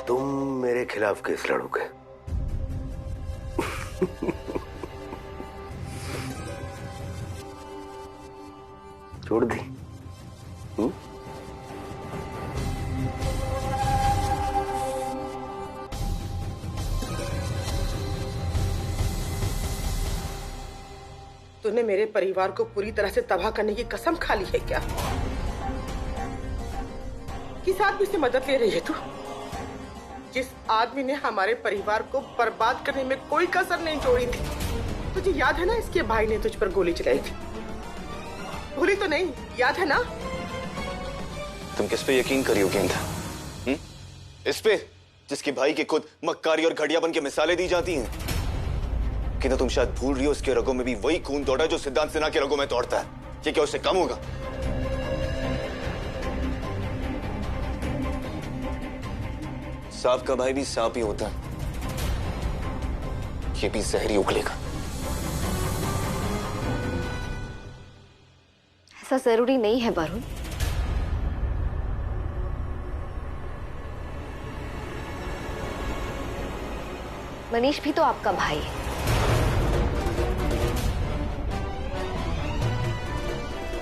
तुम मेरे खिलाफ केस लड़ोगे? छोड़ दी? तूने मेरे परिवार को पूरी तरह से तबाह करने की कसम खा ली है क्या? किस आदमी से मदद ले रही है तू? जिस आदमी ने हमारे परिवार को बर्बाद करने में कोई कसर नहीं छोड़ी थी। तुझे याद है ना, इसके भाई ने तुझ पर गोली चलाई थी। भूली तो नहीं? याद है ना? तुम किस पे यकीन करी हो गेंदा? इस पे जिसके भाई के खुद मक्कारी और घड़िया बन के मिसालें दी जाती हैं? कि तुम शायद भूल रही हो, उसके रगों में भी वही खून दौड़ा जो सिद्धांत सिन्हा के रगों में दौड़ता है। ये क्या उससे कम होगा? सांप का भाई भी सांप ही होता है, ये भी जहरी उगलेगा। ऐसा जरूरी नहीं है वरुण। मनीष भी तो आपका भाई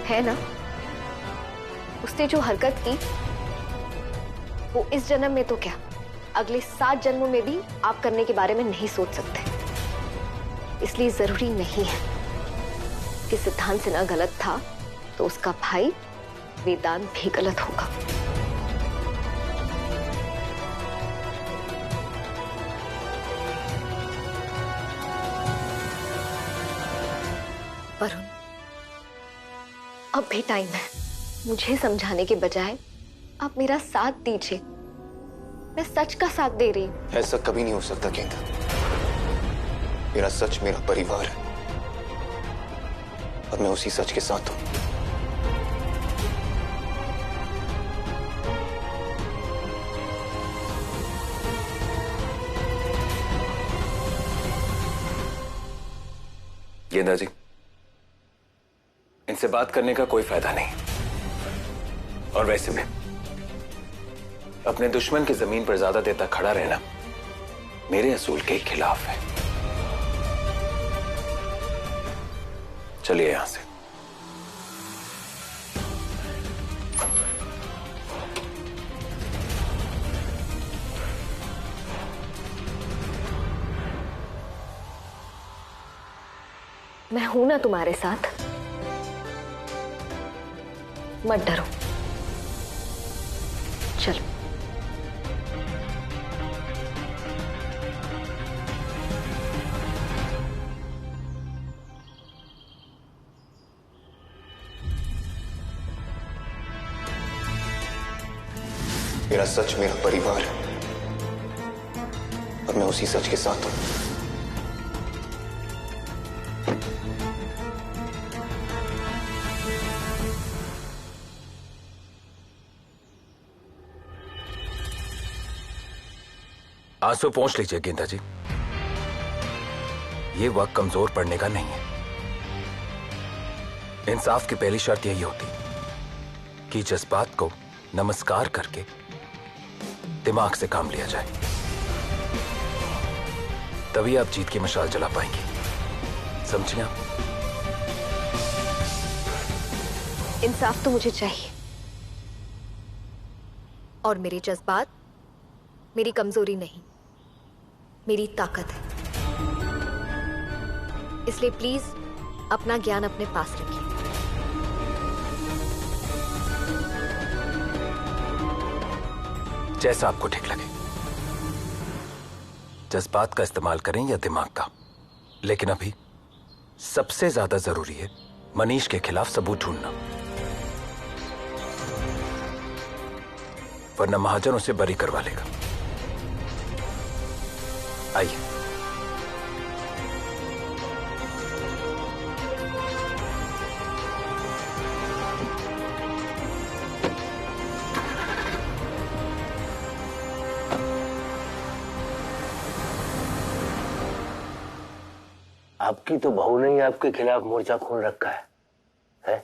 है ना? उसने जो हरकत की वो इस जन्म में तो क्या, अगले 7 जन्मों में भी आप करने के बारे में नहीं सोच सकते। इसलिए जरूरी नहीं है कि सिद्धांत सिन्हा गलत था तो उसका भाई वेदांत भी गलत होगा। वरुण, अब भी टाइम है। मुझे समझाने के बजाय आप मेरा साथ दीजिए। मैं सच का साथ दे रही हूँ। ऐसा कभी नहीं हो सकता गेंदा। मेरा सच मेरा परिवार है और मैं उसी सच के साथ हूं। गेंदा जी, इनसे बात करने का कोई फायदा नहीं। और वैसे भी अपने दुश्मन की जमीन पर ज्यादा देर तक खड़ा रहना मेरे असूल के खिलाफ है। चलिए यहां से। मैं हूं ना तुम्हारे साथ, मत डरो। चलो। मेरा सच मेरा परिवार है और मैं उसी सच के साथ हूं। आंसू पोंछ लीजिए गेंदा जी। ये वक्त कमजोर पड़ने का नहीं है। इंसाफ की पहली शर्त यही होती कि जज्बात को नमस्कार करके दिमाग से काम लिया जाए, तभी आप जीत की मशाल जला पाएंगे। समझिए आप? इंसाफ तो मुझे चाहिए, और मेरे जज्बात मेरी कमजोरी नहीं, मेरी ताकत है। इसलिए प्लीज अपना ज्ञान अपने पास रखिए। जैसा आपको ठीक लगे। जज्बात का इस्तेमाल करें या दिमाग का, लेकिन अभी सबसे ज्यादा जरूरी है मनीष के खिलाफ सबूत ढूंढना, वरना महाजन उसे बरी करवा लेगा। आइए। आपकी तो बहू ने ही आपके खिलाफ मोर्चा खोल रखा है?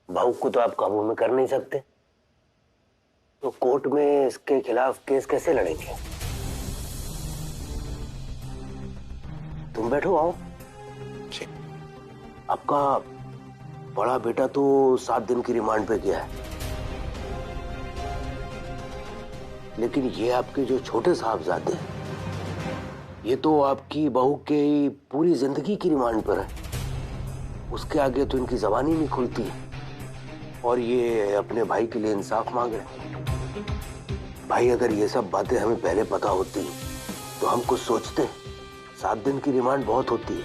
बहू को तो आप काबू में कर नहीं सकते, तो कोर्ट में इसके खिलाफ केस कैसे लड़ेंगे? तुम बैठो, आओ। आपका बड़ा बेटा तो 7 दिन की रिमांड पे गया है, लेकिन ये आपके जो छोटे साहबजादे हैं, ये तो आपकी बहू की पूरी जिंदगी की रिमांड पर है। उसके आगे तो इनकी जबान ही नहीं खुलती है, और ये अपने भाई के लिए इंसाफ मांग रहे हैं। भाई, अगर ये सब बातें हमें पहले पता होती तो हम कुछ सोचते। 7 दिन की रिमांड बहुत होती है,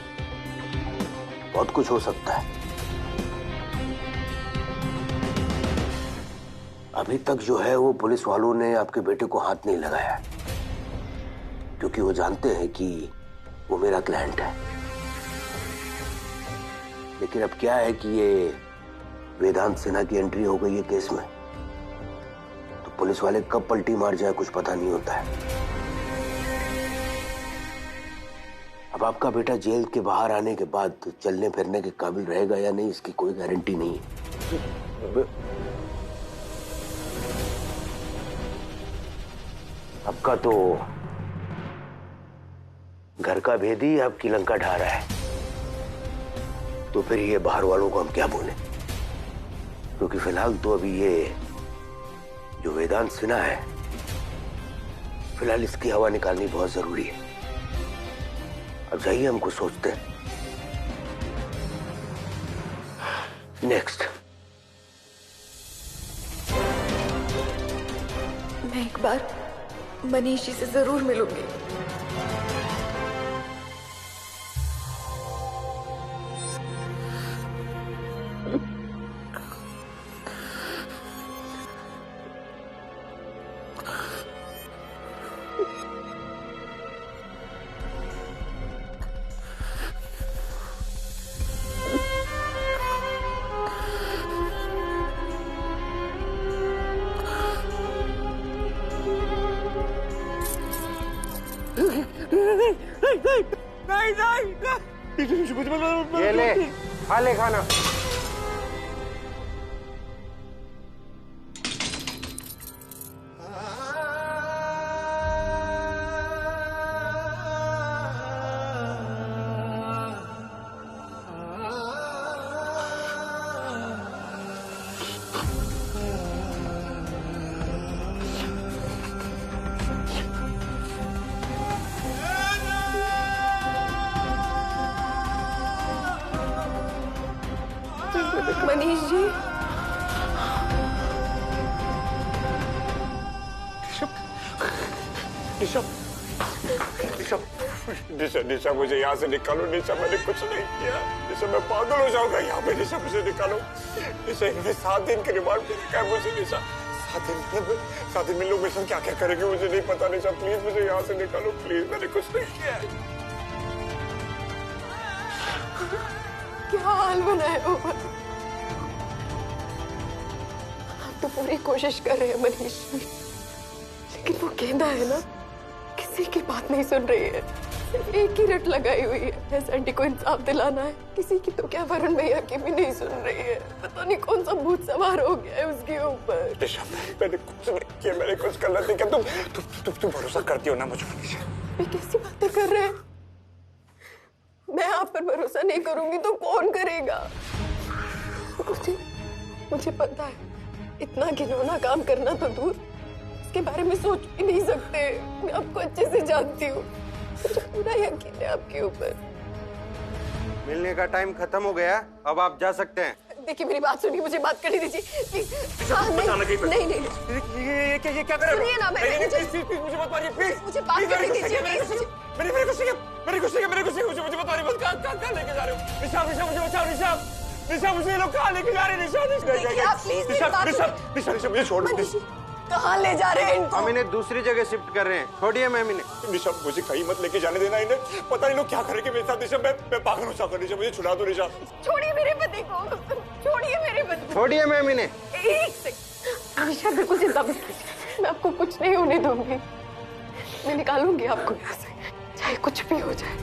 बहुत कुछ हो सकता है। अभी तक जो है वो पुलिस वालों ने आपके बेटे को हाथ नहीं लगाया, क्योंकि वो जानते हैं कि वो मेरा क्लाइंट है। लेकिन अब क्या है कि ये वेदांत सिन्हा की एंट्री हो गई है केस में, तो पुलिस वाले कब पलटी मार जाए कुछ पता नहीं होता है। अब आपका बेटा जेल के बाहर आने के बाद चलने फिरने के काबिल रहेगा या नहीं, इसकी कोई गारंटी नहीं है। आपका तो घर का भेदी आपकी लंका ढा रहा है, तो फिर ये बाहर वालों को हम क्या बोले? क्योंकि फिलहाल तो अभी ये जो वेदांत सिन्हा है, फिलहाल इसकी हवा निकालनी बहुत जरूरी है। अब जाइए, हम कुछ सोचते हैं। नेक्स्ट। मैं एक बार मनीष जी से जरूर मिलूंगी। ये ले, खा ले खाना। मनीष जी, निशा मुझे यहाँ से निकालो। निशा, मैंने कुछ नहीं किया। निशा, मैं पागल हो जाऊंगा यहाँ पे। निशा, मुझे निकालो। निशा, इनमें 7 दिन की रिमांड पे रखा है मुझे। निशा, 7 दिन में लोग मेरे साथ क्या क्या करेंगे मुझे नहीं पता। निशा, प्लीज मुझे यहाँ से निकालो, प्लीज। मैंने कुछ नहीं किया। क्या हाल बनाया हो? हम तो पूरी कोशिश कर रहे हैं मनीष जी, लेकिन वो गेंदा है ना, किसी की बात नहीं सुन रही है। सिर्फ एक ही रट लगाई हुई है, एस आंटी को इंसाफ दिलाना है। किसी की तो क्या, वरुण भैया की भी नहीं सुन रही है। पता नहीं कौन सा भूत सवार हो गया है उसके ऊपर। निशा, मैंने कुछ नहीं किया। मैंने कुछ गलत नहीं किया। तुम भरोसा करती हो ना मुझे? ये कैसी बातें कर रहे हैं? मैं आप पर भरोसा नहीं करूंगी तो कौन करेगा? मुझे पता है, इतना घिनौना काम करना तो दूर, इसके बारे में सोच भी नहीं सकते। मैं आपको अच्छे से जानती हूँ, मुझे पूरा यकीन है आपके ऊपर। मिलने का टाइम खत्म हो गया, अब आप जा सकते हैं। देखिए, मेरी बात सुनिए, मुझे बात करने दीजिए प्लीज। नहीं, ये क्या कर रहे हो? सुनिए ना, मुझे मत मारिए प्लीज। मुझे बात करने दीजिए प्लीज। मेरे कुछ नहीं, मुझे बता रही, कहाँ लेके जा रहे हो? निशा, मुझे बचाओ। निशा, मुझे लोग कहाँ लेके जा रहे हैं? निशा, मुझे छोड़ दो। कहाँ ले जा रहे हैं इनको? हम इन्हें दूसरी जगह शिफ्ट कर रहे हैं। छोड़िए मैम इन्हें। निशा, मुझे कहीं मत लेके जाने देना इन्हें। पता नहीं लोग क्या करेंगे मेरे साथ। निशा, मैं पागल हो जाऊंगा। निशा, मुझे छुड़ा दो। निशा, छोड़िए मेरे पति को, छोड़िए मेरे पति को। छोड़िए मैम इन्हें। एक सेकंड। निशा, बिल्कुल चिंता मत कीजिए, मैं आपको कुछ नहीं होने दूंगी। मैं निकालूंगी आपको यहाँ से, चाहे कुछ भी हो जाए।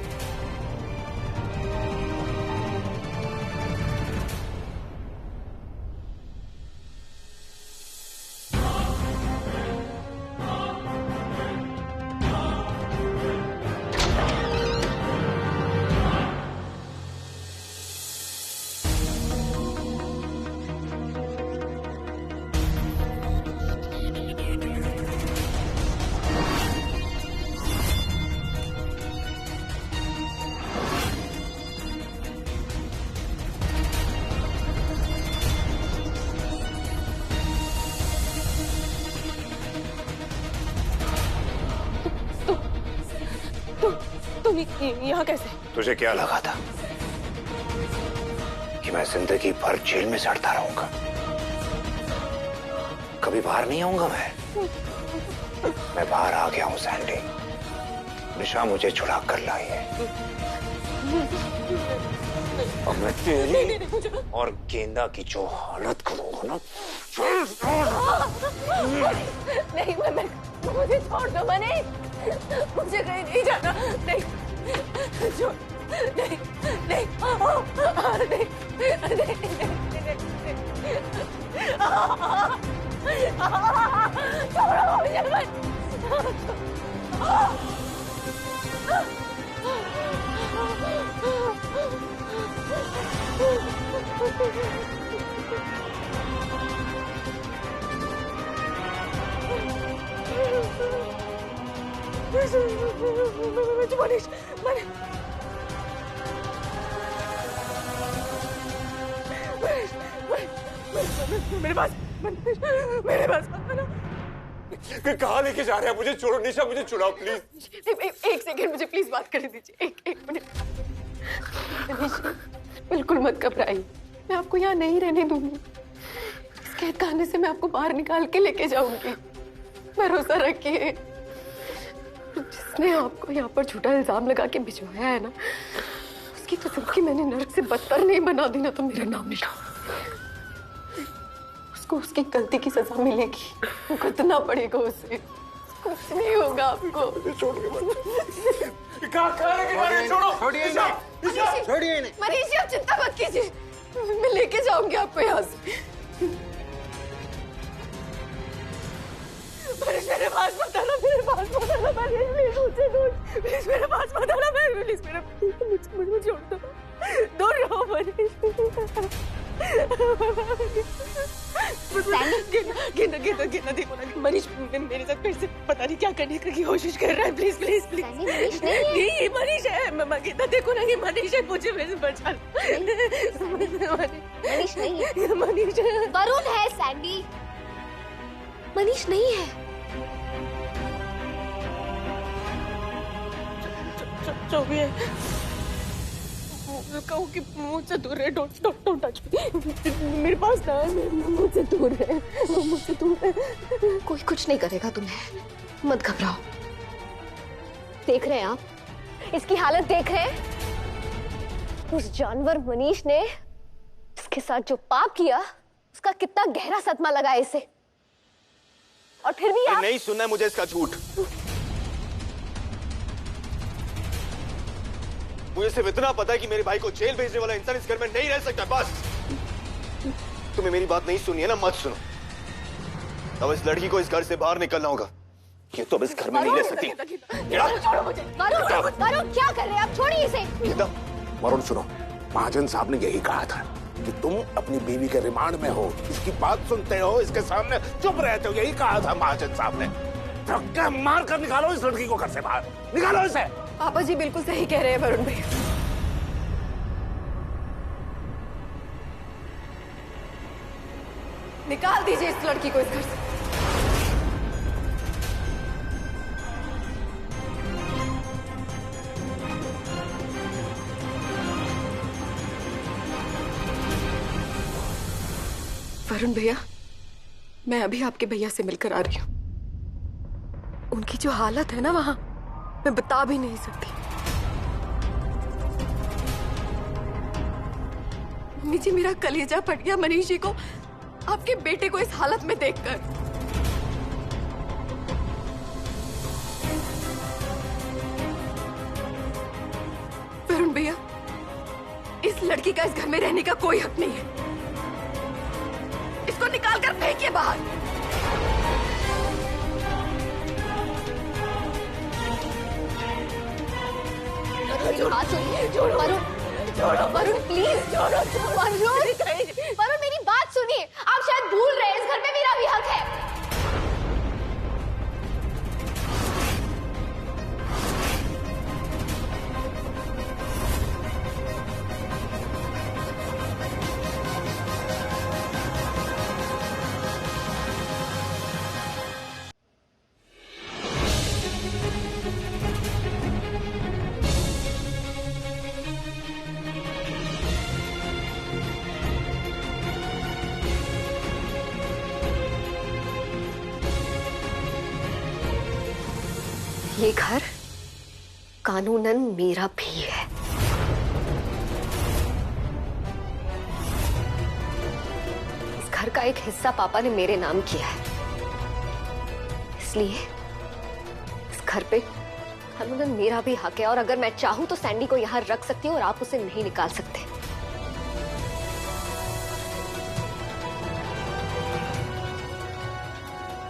तुम यहाँ कैसे? तुझे क्या लगा था कि मैं जिंदगी भर जेल में सड़ता रहूंगा? कभी बाहर नहीं आऊंगा मैं बाहर आ गया हूं सैंडी। निशा मुझे छुड़ा कर लाई है और मैं तेरी और गेंदा की जो हालत करूंगा ना। नहीं मैं मुझे छोड़ दो मनीष, मुझे कहीं नहीं जाना। नहीं छोड़, नहीं नहीं छोड़ो मुझे मत। मेरे पास कहाँ लेके जा रहे हैं? मुझे छोड़ो निशा, मुझे छुड़ाओ प्लीज। एक सेकंड मुझे प्लीज बात करने दीजिए। एक मिनट। बिल्कुल मत घबराइए, मैं आपको यहाँ नहीं रहने दूंगी। इस कैद खाने से मैं आपको बाहर निकाल के लेके जाऊंगी, भरोसा रखिए। जिसने आपको यहाँ पर झूठा इल्जाम लगा के भिजवाया है ना, उसकी तो जिंदगी मैंने नरक से बदतर नहीं बना दी ना तो मेरा नाम निशा। उसको उसकी गलती की सजा मिलेगी, भुगतना पड़ेगा उसे। कुछ नहीं होगा आपको। छोड़ के छोड़िए नहीं। मनीष जी आप चिंता मत कीजिए, मैं लेके जाऊंगी आपको यहाँ से। मेरे पास मत आना, मेरे पास मत आना, प्लीज मुझसे दूर, प्लीज मेरे पास मत आना, प्लीज मेरे मुझे छोड़ दो, दूर रहो मनीष। गेंदा देखो ना, मनीष मेरे साथ फिर से पता नहीं क्या करने की कोशिश कर रहा है। Please please please. नहीं मनीष है, गेंदा देखो ना, ये मनीष है, मुझे मेरे से बचा। मनीष नहीं है, मनीष वरुण है सैंडी, मनीष नहीं है। जो भी है कहूँ कि मुझसे दूर है। Don't touch me. मेरे पास ना है, मुझसे दूर है, मुझसे दूर है। कोई कुछ नहीं करेगा तुम्हें, मत घबराओ। देख रहे हैं आप, इसकी हालत देख रहे हैं। उस जानवर मनीष ने इसके साथ जो पाप किया, उसका कितना गहरा सदमा लगा है इसे। और फिर भी आप नहीं सुनना है मुझे इसका झूठ। मुझे सिर्फ इतना पता है कि मेरे भाई को जेल भेजने वाला इंसान इस घर में नहीं रह सकता, बस। तुम्हें मेरी बात नहीं सुनी है ना, मत सुनो। अब इस लड़की को इस घर से बाहर निकलना होगा। ये तो अब इस घर में नहीं रह सकती। वरुण क्या कर रहे हैं आप? छोड़िए इसे। वरुण सुनो, महाजन साहब ने यही कहा था कि तुम अपनी बीवी के रिमांड में हो, इसकी बात सुनते हो, इसके सामने चुप रहते हो। यही कहा था महाजन साहब ने। धक्का मार कर निकालो इस लड़की को घर से बाहर, निकालो इसे। पापा जी बिल्कुल सही कह रहे हैं वरुण भैया। निकाल दीजिए इस लड़की को इस घर से। वरुण भैया, मैं अभी आपके भैया से मिलकर आ रही हूँ। उनकी जो हालत है ना वहां, मैं बता भी नहीं सकती। मम्मी जी, मेरा कलेजा फट गया मनीष जी को आपके बेटे को इस हालत में देखकर। वरुण भैया, इस लड़की का इस घर में रहने का कोई हक नहीं है। इसको निकाल कर फेंकिए बाहर। वरुण प्लीज, वरुण मेरी बात सुनिए। आप शायद भूल रहे हैं, इस घर में मेरा भी हक है। ये घर कानूनन मेरा भी है। इस घर का एक हिस्सा पापा ने मेरे नाम किया है, इसलिए इस घर पे कानूनन मेरा भी हक है। और अगर मैं चाहूं तो सैंडी को यहां रख सकती हूँ और आप उसे नहीं निकाल सकते।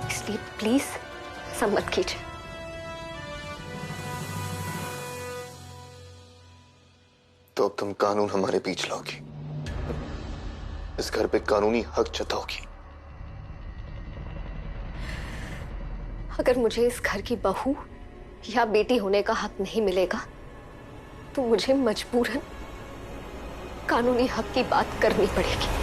इसलिए प्लीज ऐसा मत कीजिए। तो अब तुम कानून हमारे बीच लाओगी, इस घर पे कानूनी हक जताओगी। अगर मुझे इस घर की बहू या बेटी होने का हक नहीं मिलेगा तो मुझे मजबूरन कानूनी हक की बात करनी पड़ेगी।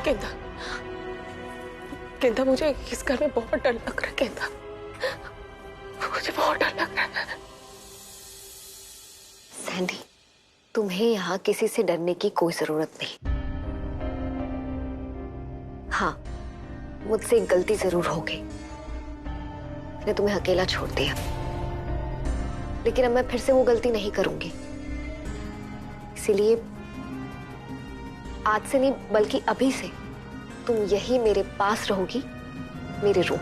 गेंदा, गेंदा मुझे इस घर में बहुत डर लग रहा है। गेंदा, मुझे बहुत डर लग रहा है। सैंडी, तुम्हें यहाँ किसी से डरने की कोई जरूरत नहीं। हाँ, मुझसे एक गलती जरूर हो गई, मैंने तुम्हें अकेला छोड़ दिया, लेकिन अब मैं फिर से वो गलती नहीं करूंगी। इसीलिए आज से नहीं बल्कि अभी से तुम यही मेरे पास रहोगी, मेरे रूम।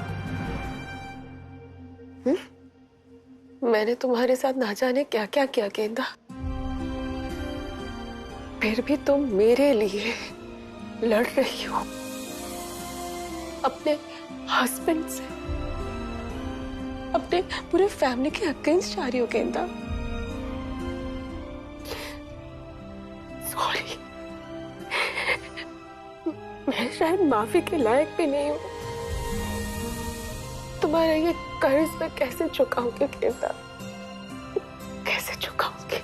मैंने तुम्हारे साथ ना जाने क्या क्या किया गेंदा, फिर भी तुम मेरे लिए लड़ रही हो, अपने हस्बैंड से, अपने पूरे फैमिली के अगेंस्ट जा रही हो गेंदा। सॉरी, मैं शायद माफी के लायक भी नहीं हूं। तुम्हारा ये कर्ज मैं कैसे चुकाऊंगी गेंदा, कैसे चुकाऊंगी?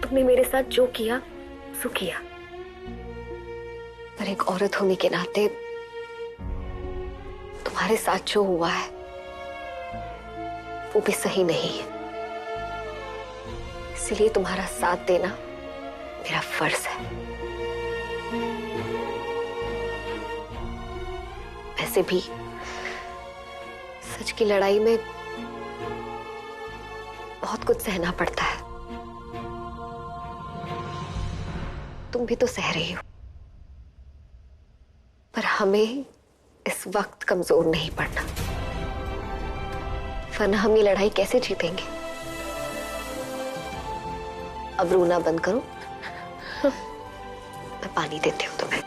तुमने मेरे साथ जो किया सो किया, पर एक औरत होने के नाते तुम्हारे साथ जो हुआ है वो भी सही नहीं है। इसलिए तुम्हारा साथ देना मेरा फर्ज है। वैसे भी सच की लड़ाई में बहुत कुछ सहना पड़ता है। तुम भी तो सह रही हो, पर हमें इस वक्त कमजोर नहीं पड़ना, वरना हम ये लड़ाई कैसे जीतेंगे। अब रोना बंद करो, मैं पानी देती हूँ तुम्हें।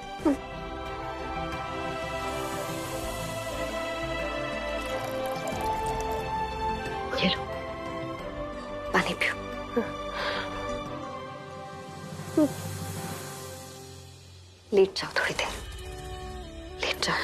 ये लो, पानी पियो। लेट जाओ, थोड़ी देर लेट जाओ।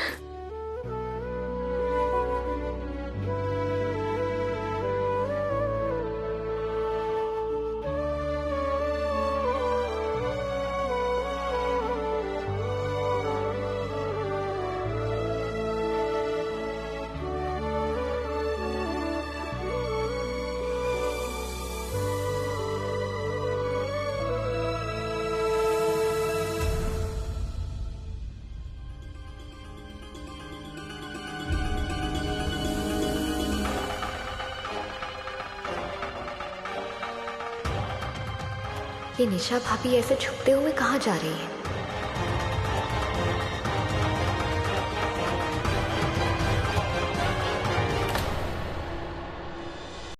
ये निशा भाभी ऐसे छुपते हुए कहाँ जा रही है?